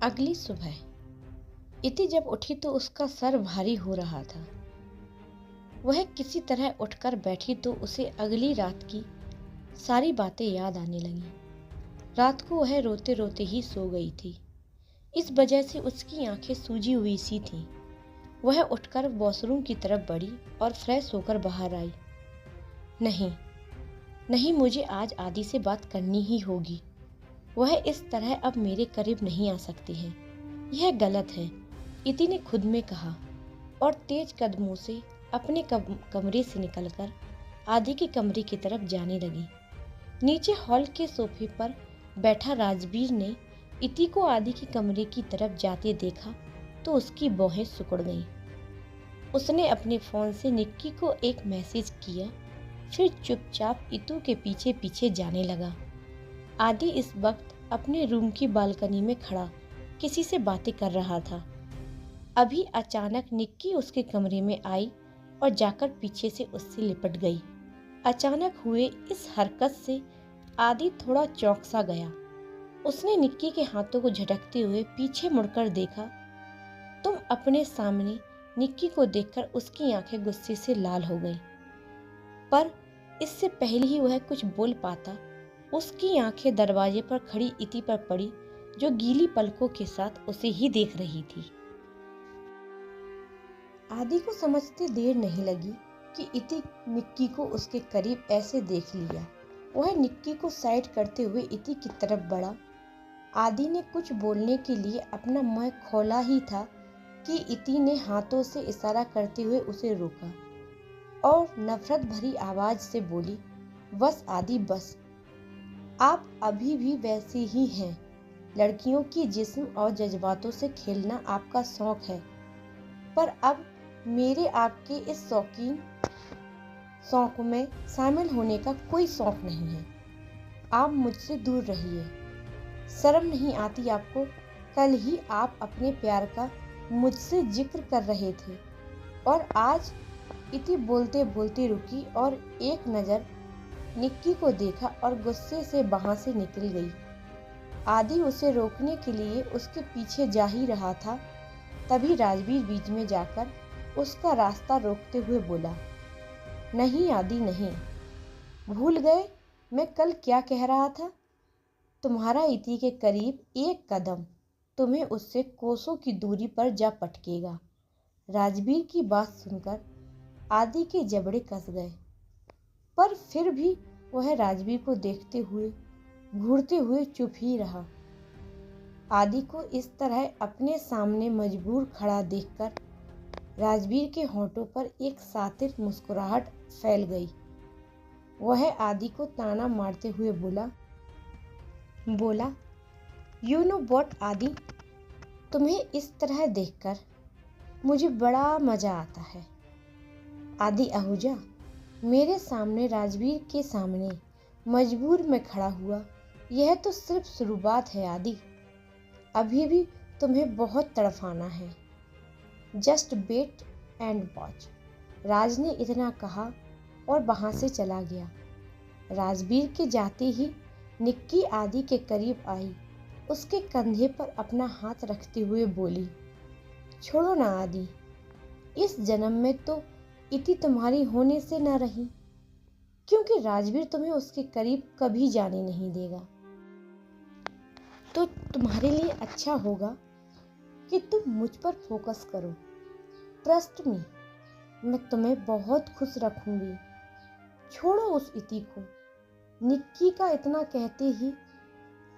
अगली सुबह इति जब उठी तो उसका सर भारी हो रहा था। वह किसी तरह उठकर बैठी तो उसे अगली रात की सारी बातें याद आने लगीं। रात को वह रोते रोते ही सो गई थी। इस वजह से उसकी आंखें सूजी हुई सी थीं। वह उठकर वॉशरूम की तरफ बढ़ी और फ्रेश होकर बाहर आई। नहीं नहीं, मुझे आज आदि से बात करनी ही होगी। वह इस तरह अब मेरे करीब नहीं आ सकती है। यह गलत है, इति ने खुद में कहा और तेज कदमों से अपने कमरे से निकलकर आदि के कमरे की तरफ जाने लगी। नीचे हॉल के सोफे पर बैठा राजवीर ने इति को आदि के कमरे की तरफ जाते देखा तो उसकी भौहें सिकुड़ गईं। उसने अपने फ़ोन से निक्की को एक मैसेज किया, फिर चुपचाप इतू के पीछे पीछे जाने लगा। आदि इस वक्त अपने रूम की बालकनी में खड़ा किसी से बातें कर रहा था। अभी अचानक निक्की उसके कमरे में आई और जाकर पीछे से उससे लिपट गई। अचानक हुए इस हरकत से आदि थोड़ा चौंक सा गया। उसने निक्की के हाथों को झटकते हुए पीछे मुड़कर देखा। तुम अपने सामने निक्की को देखकर उसकी आंखें गुस्से से लाल हो गईं। पर इससे पहले ही वह कुछ बोल पाता, उसकी आंखें दरवाजे पर खड़ी इति पर पड़ी, जो गीली पलकों के साथ उसे ही देख रही थी। आदि को समझते देर नहीं लगी कि इति निक्की को उसके करीब ऐसे देख लिया। वह निक्की को साइड करते हुए इति की तरफ बढ़ा। आदि ने कुछ बोलने के लिए अपना मुंह खोला ही था कि इति ने हाथों से इशारा करते हुए उसे रोका और नफरत भरी आवाज से बोली, बस आदि बस, आप अभी भी वैसे ही हैं। लड़कियों की जिस्म और जज्बातों से खेलना आपका शौक है, पर अब मेरे आपके इस शौक में शामिल होने का कोई शौक नहीं है। आप मुझसे दूर रहिए। शर्म नहीं आती आपको? कल ही आप अपने प्यार का मुझसे जिक्र कर रहे थे और आज? इति बोलते बोलते रुकी और एक नज़र निक्की को देखा और गुस्से से वहां से निकल गई। आदि उसे रोकने के लिए उसके पीछे जा ही रहा था, तभी राजवीर बीच में जाकर उसका रास्ता रोकते हुए बोला, नहीं आदि नहीं, भूल गए मैं कल क्या कह रहा था? तुम्हारा इति के करीब एक कदम तुम्हें उससे कोसों की दूरी पर जा पटकेगा। राजवीर की बात सुनकर आदि के जबड़े कस गए, पर फिर भी वह राजवीर को देखते हुए घूरते हुए चुप ही रहा। आदि को इस तरह अपने सामने मजबूर खड़ा देखकर राजवीर के होठों पर एक सातिर मुस्कुराहट फैल गई। वह आदि को ताना मारते हुए बोला, यू नो व्हाट आदि, तुम्हें इस तरह देखकर मुझे बड़ा मजा आता है। आदि आहूजा मेरे सामने राजवीर के सामने मजबूर में खड़ा हुआ, यह तो सिर्फ शुरुआत है आदि, अभी भी तुम्हें बहुत तड़फाना है। Just wait and watch. Raj ने इतना कहा और वहां से चला गया। राजवीर के जाते ही निक्की आदि के करीब आई, उसके कंधे पर अपना हाथ रखते हुए बोली, छोड़ो ना आदि, इस जन्म में तो इति तुम्हारी होने से न रही, क्योंकि राजवीर तुम्हें उसके करीब कभी जाने नहीं देगा। तो तुम्हारे लिए अच्छा होगा कि तुम मुझ पर फोकस करो। ट्रस्ट मी, मैं तुम्हें बहुत खुश रखूंगी। छोड़ो उस इति को। निक्की का इतना कहते ही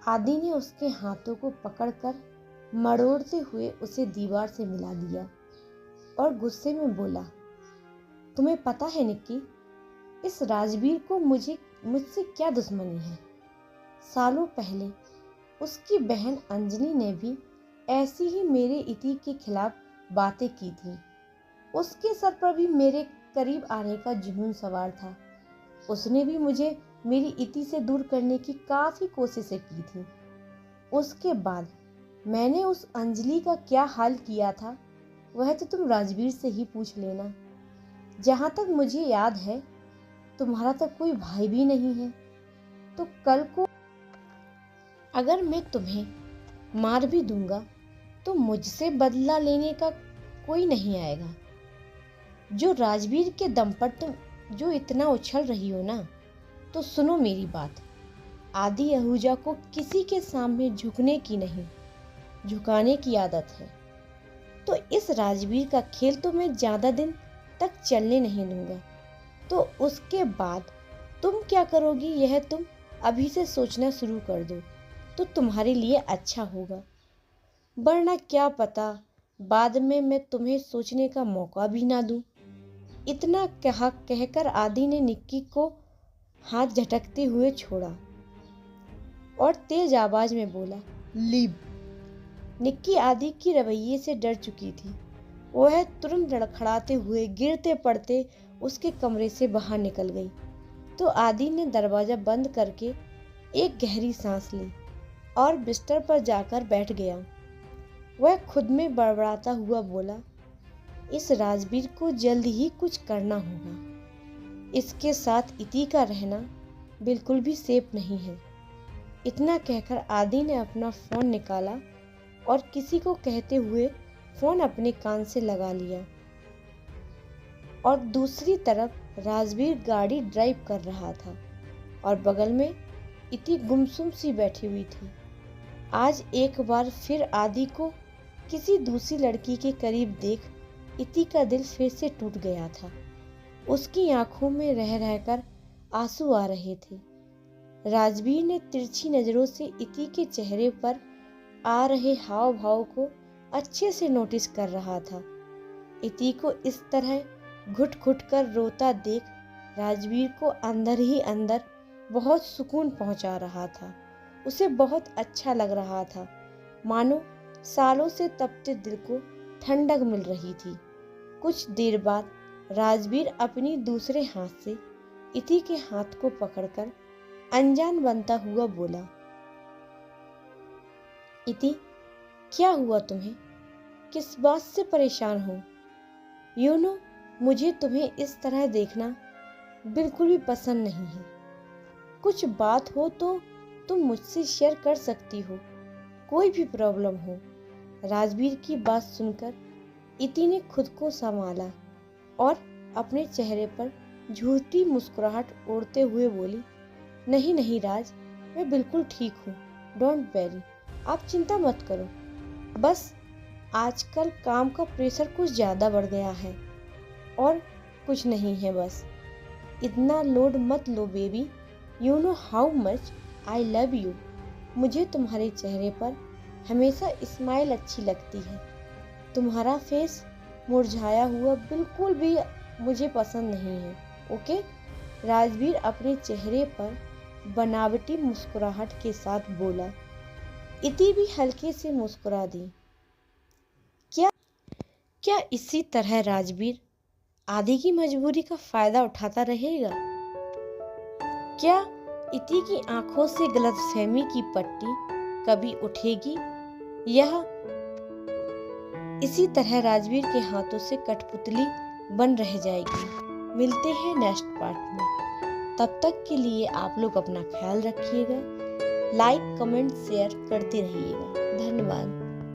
आदि ने उसके हाथों को पकड़कर मरोड़ते हुए उसे दीवार से मिला दिया और गुस्से में बोला, तुम्हें पता है निक्की, इस राजवीर को मुझसे क्या दुश्मनी है। सालों पहले उसकी बहन अंजलि ने भी ऐसी ही मेरे इति के खिलाफ बातें की थी। उसके सर पर भी मेरे करीब आने का जुनून सवार था। उसने भी मुझे मेरी इति से दूर करने की काफी कोशिशें की थी। उसके बाद मैंने उस अंजलि का क्या हाल किया था, वह तो तुम राजवीर से ही पूछ लेना। जहां तक मुझे याद है, तुम्हारा तो कोई भाई भी नहीं है, तो कल को अगर मैं तुम्हें मार भी दूंगा तो मुझसे बदला लेने का कोई नहीं आएगा। जो राजवीर के दम पर तुम जो इतना उछल रही हो ना, तो सुनो मेरी बात। आदि आहूजा को किसी के सामने झुकने की नहीं, झुकाने की आदत है। तो इस राजवीर का खेल तो मैं ज्यादा दिन तक चलने नहीं दूंगा। तो उसके बाद तुम क्या करोगी, यह तुम अभी से सोचना शुरू कर दो तो तुम्हारे लिए अच्छा होगा। वरना क्या पता बाद में मैं तुम्हें सोचने का मौका भी ना दूं। इतना कहकर आदि ने निक्की को हाथ झटकते हुए छोड़ा और तेज आवाज में बोला, लीव। निक्की आदि की रवैये से डर चुकी थी। वह तुरंत लड़खड़ाते हुए गिरते पड़ते उसके कमरे से बाहर निकल गई। तो आदि ने दरवाजा बंद करके एक गहरी सांस ली और बिस्तर पर जाकर बैठ गया। वह खुद में बड़बड़ाता हुआ बोला, इस राजवीर को जल्द ही कुछ करना होगा। इसके साथ इति का रहना बिल्कुल भी सेफ नहीं है। इतना कहकर आदि ने अपना फोन निकाला और किसी को कहते हुए फोन अपने कान से लगा लिया। और दूसरी तरफ राजवीर गाड़ी ड्राइव कर रहा था और बगल में इति गुमसुम सी बैठी हुई थी। आज एक बार फिर आदि को किसी दूसरी लड़की के करीब देख इति का दिल फिर से टूट गया था। उसकी आंखों में रह रहकर आंसू आ रहे थे। राजवीर ने तिरछी नजरों से इति के चेहरे पर आ रहे हाव भाव को अच्छे से नोटिस कर रहा था। इति को इस तरह घुट घुट कर रोता देख राजवीर को अंदर ही अंदर बहुत सुकून पहुंचा रहा था। उसे बहुत अच्छा लग रहा था, मानो सालों से तपते दिल को ठंडक मिल रही थी। कुछ देर बाद राजवीर अपनी दूसरे हाथ से इति के हाथ को पकड़कर अनजान बनता हुआ बोला, इति, क्या हुआ तुम्हें? किस बात से परेशान हो? मुझे तुम्हें इस तरह देखना बिल्कुल भी पसंद नहीं है। कुछ बात हो तो तुम मुझसे शेयर कर सकती हो, कोई भी प्रॉब्लम हो। राजवीर की बात सुनकर इति ने खुद को संभाला और अपने चेहरे पर झूठी मुस्कुराहट ओढ़ते हुए बोली, नहीं नहीं राज, मैं बिल्कुल ठीक हूँ, डोंट वेरी, आप चिंता मत करो। बस आजकल काम का प्रेशर कुछ ज़्यादा बढ़ गया है और कुछ नहीं है। बस इतना लोड मत लो baby, you know how much I love you. मुझे तुम्हारे चेहरे पर हमेशा स्माइल अच्छी लगती है। तुम्हारा फेस मुरझाया हुआ बिल्कुल भी मुझे पसंद नहीं है, ओके? राजवीर अपने चेहरे पर बनावटी मुस्कुराहट के साथ बोला। इति भी हल्के से मुस्कुरा दी। क्या इसी तरह राजवीर आदि की मजबूरी का फायदा उठाता रहेगा? क्या इति की आंखों से गलतफहमी की पट्टी कभी उठेगी? यह इसी तरह राजवीर के हाथों से कठपुतली बन रह जाएगी। मिलते हैं नेक्स्ट पार्ट में। तब तक के लिए आप लोग अपना ख्याल रखिएगा। लाइक, कमेंट, शेयर करते रहिएगा। धन्यवाद।